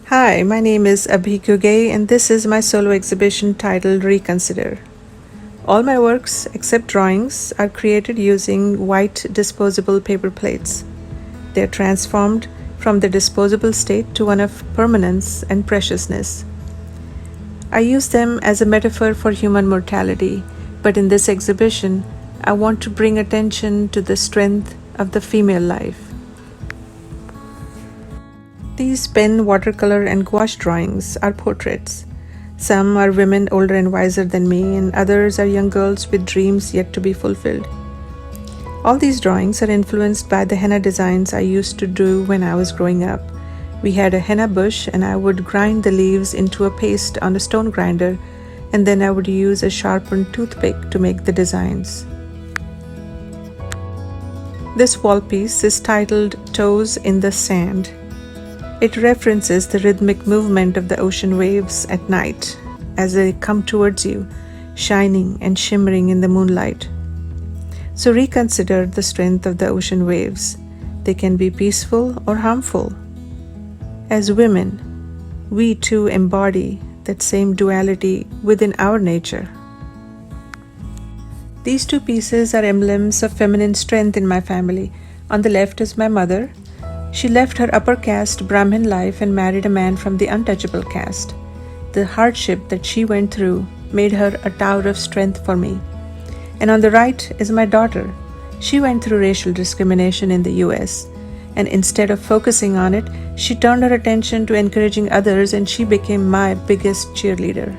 Hi, my name is Abhidnya Ghuge and this is my solo exhibition titled Reconsider. All my works, except drawings, are created using white disposable paper plates. They are transformed from the disposable state to one of permanence and preciousness. I use them as a metaphor for human mortality, but in this exhibition, I want to bring attention to the strength of the female life. These pen, watercolor, and gouache drawings are portraits. Some are women older and wiser than me, and others are young girls with dreams yet to be fulfilled. All these drawings are influenced by the henna designs I used to do when I was growing up. We had a henna bush, and I would grind the leaves into a paste on a stone grinder, and then I would use a sharpened toothpick to make the designs. This wall piece is titled Toes in the Sand. It references the rhythmic movement of the ocean waves at night as they come towards you, shining and shimmering in the moonlight. So reconsider the strength of the ocean waves. They can be peaceful or harmful. As women, we too embody that same duality within our nature. These two pieces are emblems of feminine strength in my family. On the left is my mother. She left her upper caste Brahmin life and married a man from the untouchable caste. The hardship that she went through made her a tower of strength for me. And on the right is my daughter. She went through racial discrimination in the US, and instead of focusing on it, she turned her attention to encouraging others, and she became my biggest cheerleader.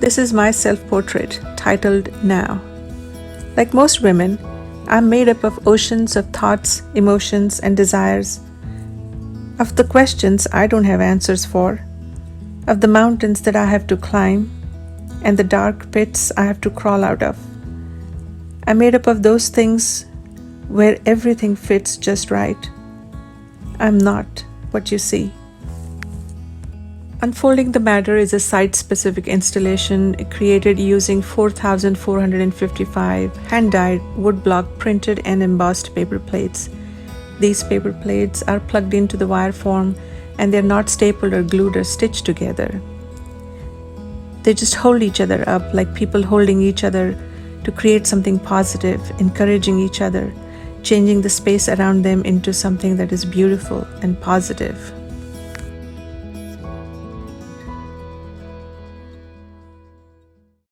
This is my self-portrait titled Now. Like most women, I'm made up of oceans of thoughts, emotions, and desires, of the questions I don't have answers for, of the mountains that I have to climb, and the dark pits I have to crawl out of. I'm made up of those things where everything fits just right. I'm not what you see. Unfolding the Matter is a site-specific installation created using 4,455 hand-dyed, woodblock printed and embossed paper plates. These paper plates are plugged into the wire form, and they're not stapled or glued or stitched together. They just hold each other up like people holding each other to create something positive, encouraging each other, changing the space around them into something that is beautiful and positive.